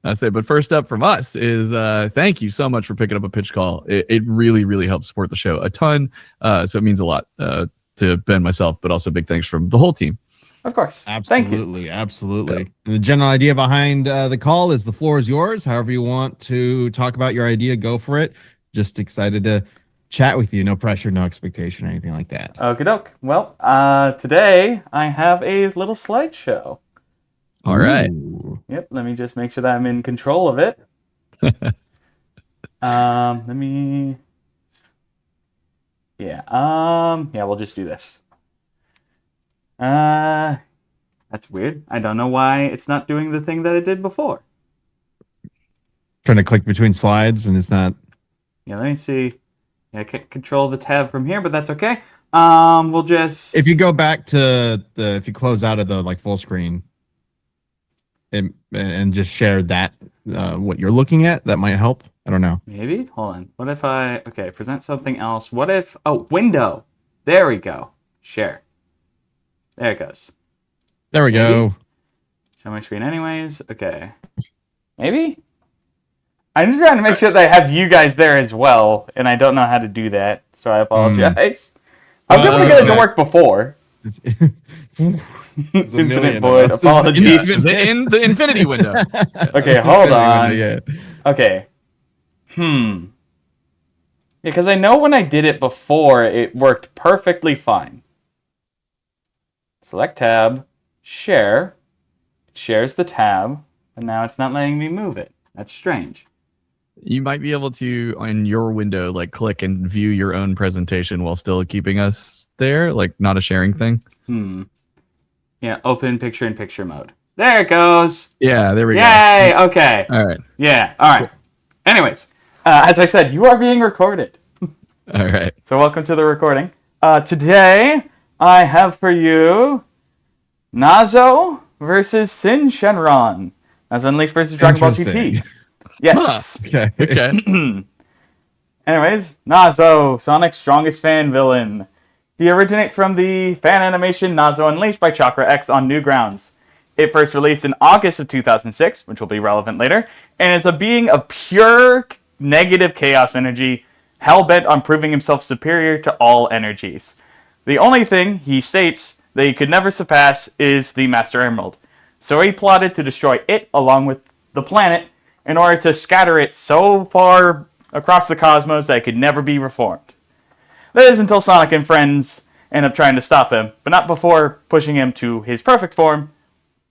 I say, but first up from us is thank you so much for picking up a pitch call. It really, really helps support the show a ton. So it means a lot to Ben, myself, but also big thanks from the whole team. Of course. Absolutely. Absolutely. Yep. And the general idea behind the call is the floor is yours. However you want to talk about your idea, go for it. Just excited to chat with you. No pressure, no expectation, or anything like that. Okie doke. Well, today I have a little slideshow. All right. Yep, let me just make sure that I'm in control of it. Let me... Yeah, we'll just do this. That's weird. I don't know why it's not doing the thing that it did before. Trying to click between slides and it's not... Yeah, let me see. Yeah, I can't control the tab from here, but that's okay. We'll just... If you go back to if you close out of the full screen... And just share that what you're looking at, that might help. I don't know. Maybe? Hold on. What if okay, present something else. What if, window. There we go. Share. There it goes. There we go. Show my screen anyways. Okay. Maybe? I'm just trying to make sure that I have you guys there as well, and I don't know how to do that, so I apologize. I was able to get it to work before. Infinite void. Apologies. The infinity window. Okay, hold on. Yeah. Okay. Yeah, because I know when I did it before, it worked perfectly fine. Select tab, share. It shares the tab, and now it's not letting me move it. That's strange. You might be able to, on your window, click and view your own presentation while still keeping us there, not a sharing thing. Yeah, open picture-in-picture mode. There it goes! Yeah, there we go. Yay! Okay. All right. Yeah, all right. Cool. Anyways, as I said, you are being recorded. All right. So welcome to the recording. Today, I have for you Nazo versus Syn Shenron. Nazo Unleashed versus Dragon Ball GT. Yes. Huh. Okay. Anyways, Nazo, Sonic's strongest fan villain. He originates from the fan animation Nazo Unleashed by Chakra X on Newgrounds. It first released in August of 2006, which will be relevant later, and is a being of pure negative chaos energy, hell-bent on proving himself superior to all energies. The only thing, he states, that he could never surpass is the Master Emerald. So he plotted to destroy it along with the planet in order to scatter it so far across the cosmos that it could never be reformed. That is until Sonic and friends end up trying to stop him, but not before pushing him to his perfect form,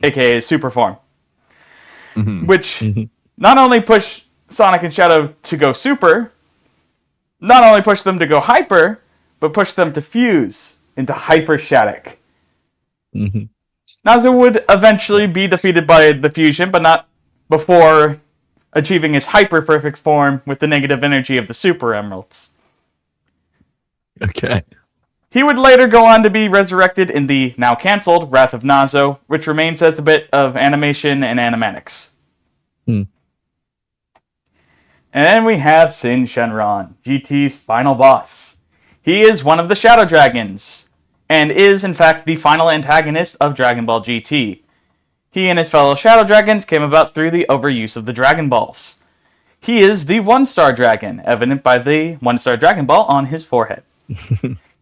aka his super form. Which not only pushed Sonic and Shadow to go super, not only pushed them to go hyper, but pushed them to fuse into Hyper Shattuck. Nazo would eventually be defeated by the fusion, but not before achieving his hyper perfect form with the negative energy of the Super Emeralds. Okay. He would later go on to be resurrected in the now cancelled Wrath of Nazo, which remains as a bit of animation and animatics. And then we have Syn Shenron, GT's final boss. He is one of the Shadow Dragons, and is in fact the final antagonist of Dragon Ball GT. He and his fellow Shadow Dragons came about through the overuse of the Dragon Balls. He is the One-Star Dragon, evident by the One-Star Dragon Ball on his forehead.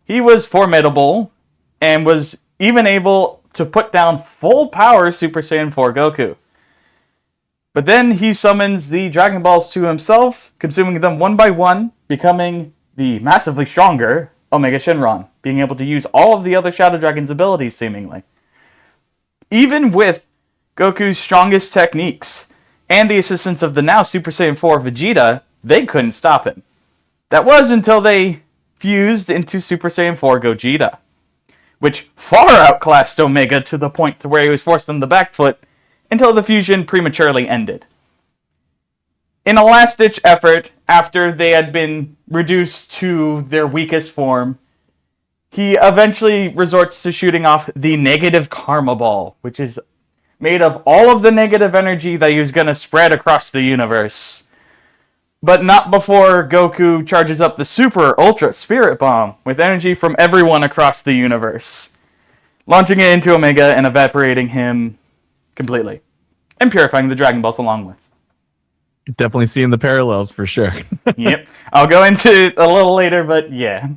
He was formidable, and was even able to put down full power Super Saiyan 4 Goku. But then he summons the Dragon Balls to himself, consuming them one by one, becoming the massively stronger Omega Shenron, being able to use all of the other Shadow Dragon's abilities, seemingly. Even with Goku's strongest techniques, and the assistance of the now Super Saiyan 4 Vegeta, they couldn't stop him. That was until they fused into Super Saiyan 4 Gogeta, which far outclassed Omega to the point to where he was forced on the back foot until the fusion prematurely ended. In a last-ditch effort, after they had been reduced to their weakest form, he eventually resorts to shooting off the negative Karma Ball, which is made of all of the negative energy that he was going to spread across the universe. But not before Goku charges up the Super Ultra Spirit Bomb with energy from everyone across the universe, launching it into Omega and evaporating him completely, and purifying the Dragon Balls along with. Definitely seeing the parallels for sure. Yep. I'll go into it a little later, but yeah.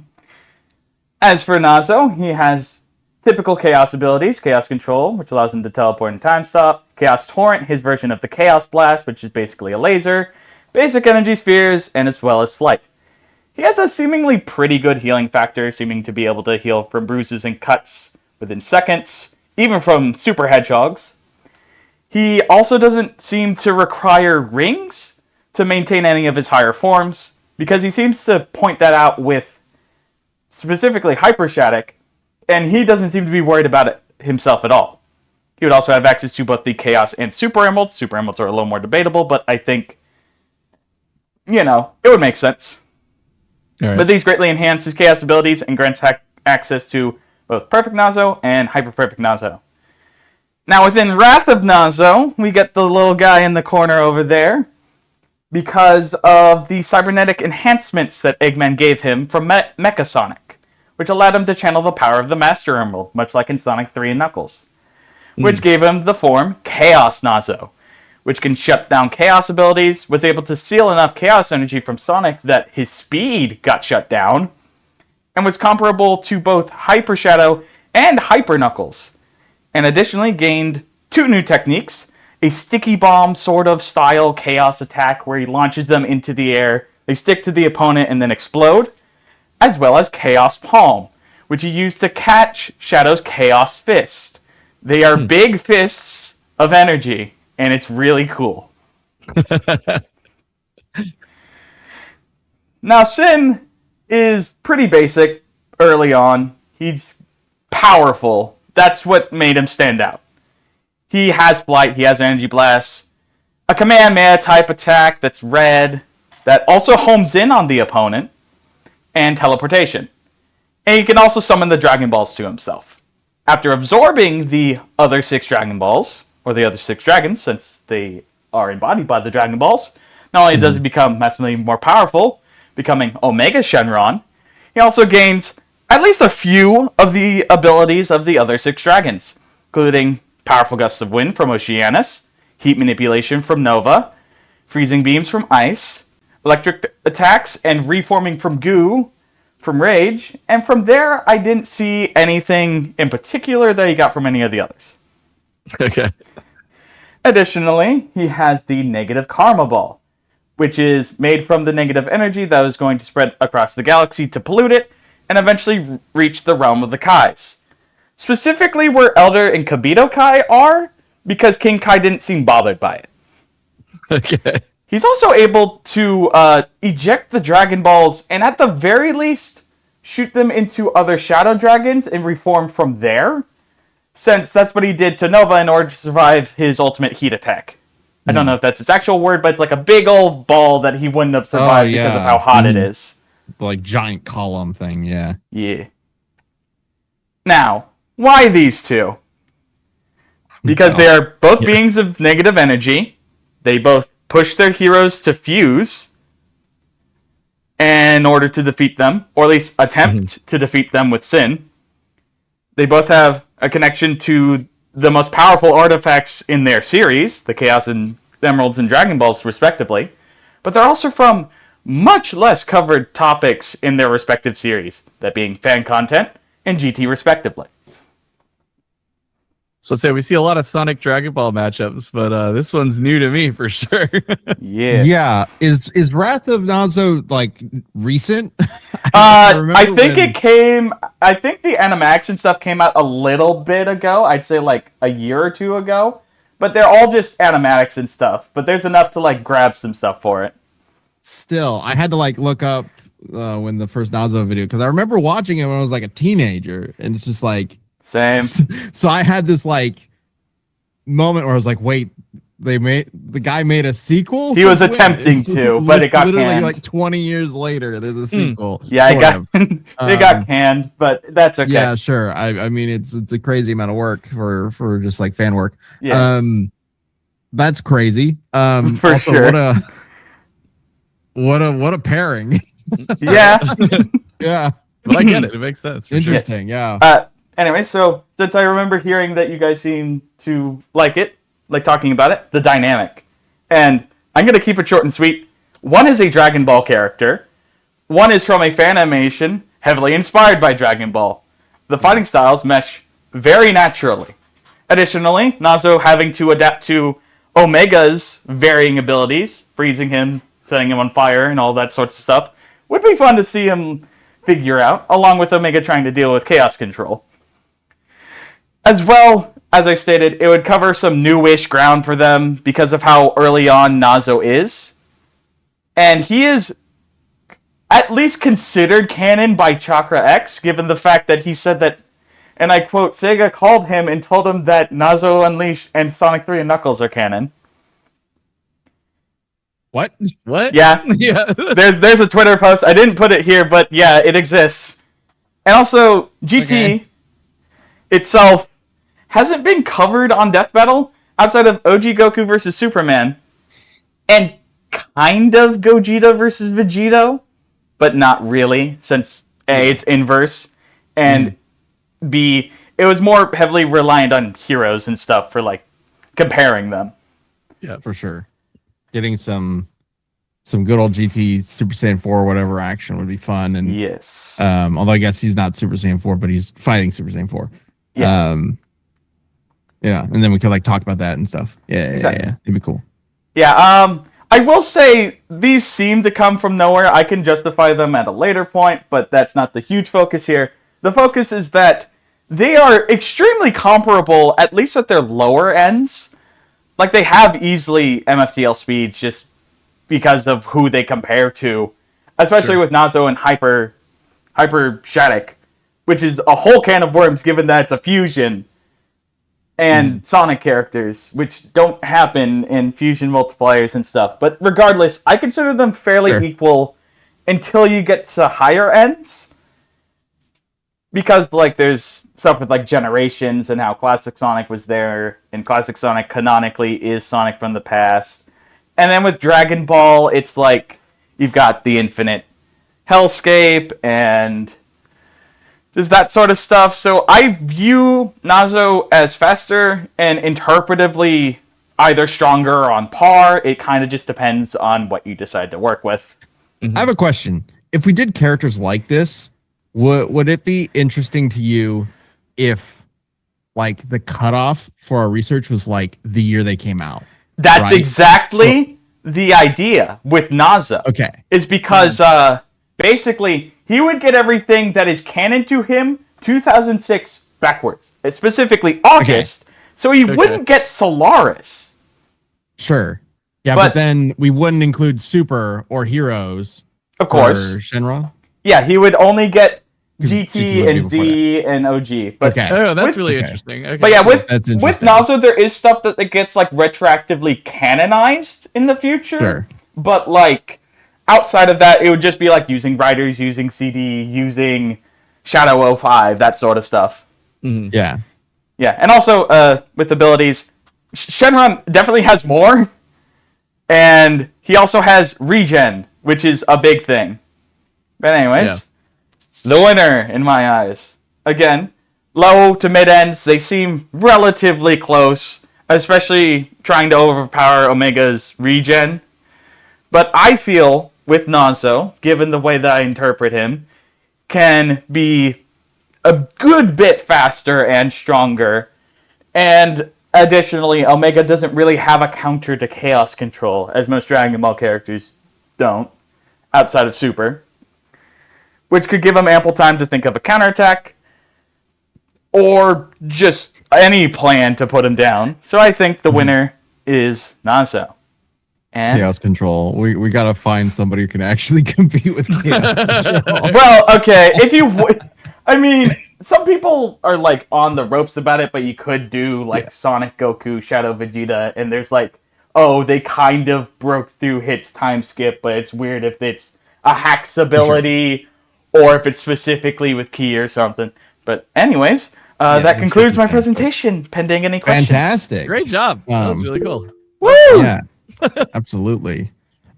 As for Nazo, he has typical Chaos abilities, Chaos Control, which allows him to teleport and time stop, Chaos Torrent, his version of the Chaos Blast, which is basically a laser, basic energy spheres, and as well as Flight. He has a seemingly pretty good healing factor, seeming to be able to heal from bruises and cuts within seconds, even from super hedgehogs. He also doesn't seem to require rings to maintain any of his higher forms, because he seems to point that out with specifically Hypershatic, and he doesn't seem to be worried about it himself at all. He would also have access to both the Chaos and Super Emeralds. Super Emeralds are a little more debatable, but I think, it would make sense. Right. But these greatly enhance his Chaos abilities and grants access to both Perfect Nazo and Hyper Perfect Nazo. Now, within Wrath of Nazo, we get the little guy in the corner over there because of the cybernetic enhancements that Eggman gave him from Mecha Sonic, which allowed him to channel the power of the Master Emerald, much like in Sonic 3 and Knuckles, which gave him the form Chaos Nazo, which can shut down Chaos abilities, was able to seal enough Chaos energy from Sonic that his speed got shut down, and was comparable to both Hyper Shadow and Hyper Knuckles, and additionally gained 2 new techniques, a sticky bomb sort of style Chaos attack where he launches them into the air, they stick to the opponent and then explode, as well as Chaos Palm, which he used to catch Shadow's Chaos Fist. They are big fists of energy, and it's really cool. Now, Syn is pretty basic early on. He's powerful. That's what made him stand out. He has Flight, he has Energy Blast, a Kamehameha type attack that's red, that also homes in on the opponent, and teleportation. And he can also summon the Dragon Balls to himself. After absorbing the other 6 Dragon Balls, or the other 6 dragons, since they are embodied by the Dragon Balls, not only does he become massively more powerful, becoming Omega Shenron, he also gains at least a few of the abilities of the other 6 dragons, including Powerful Gusts of Wind from Oceanus, Heat Manipulation from Nova, Freezing Beams from Ice, Electric Attacks and Reforming from Goo from Rage, and from there I didn't see anything in particular that he got from any of the others. Okay. Additionally, he has the Negative Karma Ball, which is made from the negative energy that is going to spread across the galaxy to pollute it, and eventually reach the realm of the Kais. Specifically where Elder and Kibito Kai are, because King Kai didn't seem bothered by it. Okay. He's also able to eject the Dragon Balls, and at the very least, shoot them into other Shadow Dragons and reform from there, since that's what he did to Nova in order to survive his ultimate heat attack. I don't know if that's its actual word, but it's like a big old ball that he wouldn't have survived because of how hot it is. Like giant column thing, yeah. Yeah. Now, why these two? Because they are both beings of negative energy. They both push their heroes to fuse in order to defeat them, or at least attempt to defeat them with Syn. They both have a connection to the most powerful artifacts in their series, the Chaos and Emeralds and Dragon Balls, respectively. But they're also from much less covered topics in their respective series, that being fan content and GT, respectively. So say we see a lot of Sonic Dragon Ball matchups, but this one's new to me for sure. Yeah. Yeah. Is Wrath of Nazo like recent? I think it came. I think the Animax and stuff came out a little bit ago. I'd say like a year or 2 ago. But they're all just animatics and stuff. But there's enough to like grab some stuff for it. Still, I had to like look up when the first Nazo video, because I remember watching it when I was like a teenager, and it's just like same. So I had this like moment where I was like, wait, the guy made a sequel? He was attempting to, but it got literally canned. like 20 years later, there's a sequel. Yeah, it got canned, but that's okay. Yeah, sure. I mean, it's a crazy amount of work for just like fan work. Yeah. That's crazy. For also, sure. What a pairing. Yeah. Yeah. But I get it. It makes sense. Interesting. Sure. Yeah. Anyway, so since I remember hearing that you guys seem to like it, like talking about it, the dynamic. And I'm going to keep it short and sweet. One is a Dragon Ball character. One is from a fan animation heavily inspired by Dragon Ball. The fighting styles mesh very naturally. Additionally, Nazo having to adapt to Omega's varying abilities, freezing him, setting him on fire, and all that sorts of stuff, would be fun to see him figure out, along with Omega trying to deal with chaos control. As well, as I stated, it would cover some newish ground for them because of how early on Nazo is. And he is at least considered canon by Chakra X, given the fact that he said that, and I quote, Sega called him and told him that Nazo Unleashed and Sonic 3 and Knuckles are canon. What? Yeah. Yeah. There's a Twitter post. I didn't put it here, but yeah, it exists. And also, GT itself hasn't been covered on Death Battle outside of OG Goku versus Superman, and kind of Gogeta versus Vegito, but not really, since A, it's inverse, and B, it was more heavily reliant on heroes and stuff for, like, comparing them. Yeah, for sure. Getting some good old GT Super Saiyan 4 or whatever action would be fun. And yes. Although I guess he's not Super Saiyan 4, but he's fighting Super Saiyan 4. Yeah. Yeah, and then we could like talk about that and stuff. Yeah, Exactly. yeah. It'd be cool. Yeah, I will say these seem to come from nowhere. I can justify them at a later point, but that's not the huge focus here. The focus is that they are extremely comparable, at least at their lower ends. Like, they have easily MFTL speeds just because of who they compare to, especially with Nazo and Hyper Shattuck, which is a whole can of worms given that it's a fusion, and Sonic characters, which don't happen in fusion multipliers and stuff. But regardless, I consider them fairly equal until you get to higher ends, because like there's stuff with like generations and how Classic Sonic was there, and Classic Sonic canonically is Sonic from the past. And then with Dragon Ball, it's like you've got the infinite hellscape and there's that sort of stuff. So I view Nazo as faster and interpretively either stronger or on par. It kind of just depends on what you decide to work with. I have a question. If we did characters like this, would it be interesting to you if like the cutoff for our research was like the year they came out? That's exactly the idea with Nazo. Okay. Is because basically he would get everything that is canon to him 2006 backwards, specifically August, so he wouldn't get Solaris. Sure. Yeah, but then we wouldn't include Super or Heroes. Of course. Or Shenron. Yeah, he would only get GT GT and Z and OG. But Oh, that's really interesting. Okay. But yeah, with interesting. Nazo, there is stuff that gets like retroactively canonized in the future. Sure. But like outside of that, it would just be like using writers, using CD, using Shadow 05, that sort of stuff. Mhm. Yeah. Yeah, and also with abilities, Shenron definitely has more, and he also has regen, which is a big thing. But anyways, the winner in my eyes. Again, low to mid ends, they seem relatively close, especially trying to overpower Omega's regen. But I feel with Nazo, given the way that I interpret him, can be a good bit faster and stronger. And additionally, Omega doesn't really have a counter to Chaos Control, as most Dragon Ball characters don't, outside of Super. Which could give him ample time to think of a counterattack, or just any plan to put him down. So I think the winner is Nazo. And Chaos Control. We gotta find somebody who can actually compete with Chaos Control. well, okay, if you I mean, some people are like on the ropes about it, but you could do like Sonic, Goku, Shadow, Vegeta, and there's like, oh, they kind of broke through Hit's time skip, but it's weird if it's a hacks ability or if it's specifically with Ki or something. But anyways, that concludes my presentation, pending any questions. Fantastic. Great job. That was really cool. Woo! Yeah, absolutely.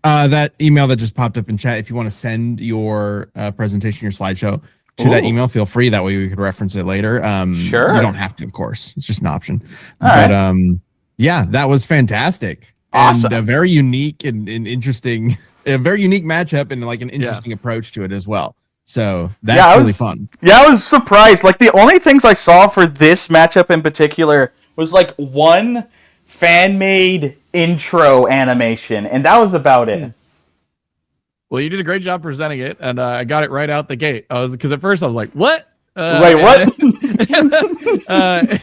That email that just popped up in chat, if you want to send your presentation, your slideshow to that email, feel free. That way we could reference it later. Sure. You don't have to, of course. It's just an option. All but right. yeah, that was fantastic. Awesome. and a very unique and interesting, a very unique matchup and like an interesting approach to it as well. So that's really fun. Yeah, I was surprised. Like the only things I saw for this matchup in particular was like one fan-made intro animation, and that was about it. Well, you did a great job presenting it, and I got it right out the gate. Because at first I was like, "What? Wait, what?"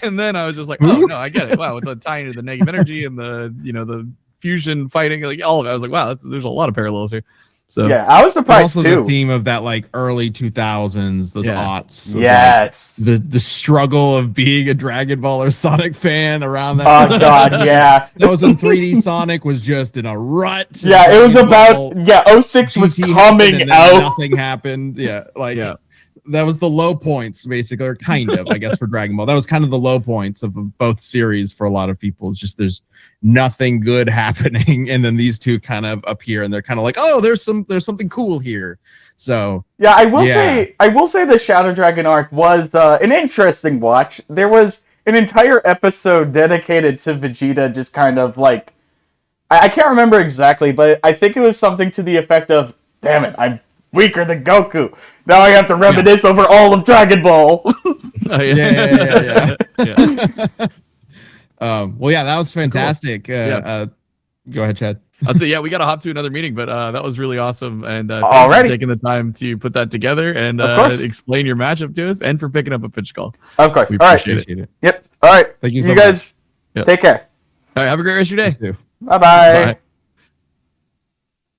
And then I was just like, "Oh no, I get it." Wow, with the tying to the negative energy and the fusion fighting, like all of it, I was like, "Wow, there's a lot of parallels here." So yeah, I was surprised also too. The theme of that like early 2000s, those aughts. Yes. Like, the struggle of being a Dragon Ball or Sonic fan around that. Oh god, yeah. That was when 3D Sonic was just in a rut. Yeah, it was about 06 was coming out. Nothing happened. Yeah, like that was the low points, basically, or kind of, I guess, for Dragon Ball. That was kind of the low points of both series for a lot of people. It's just there's nothing good happening, and then these two kind of appear, and they're kind of like, oh, there's something cool here. So yeah, I will say the Shadow Dragon arc was an interesting watch. There was an entire episode dedicated to Vegeta, just kind of like I can't remember exactly, but I think it was something to the effect of, "Damn it, I'm weaker than Goku. Now I have to reminisce over all of Dragon Ball." Yeah. Well, yeah, that was fantastic. Cool. Go ahead, Chad. I'll say, yeah, we got to hop to another meeting, but that was really awesome. And thank you for taking the time to put that together and explain your matchup to us, and for picking up a pitch call. Of course. We all right. appreciate it. Yep. All right. Thank you so much. You guys, Yep. take care. All right. Have a great rest of your day. You too. Bye-bye. Bye.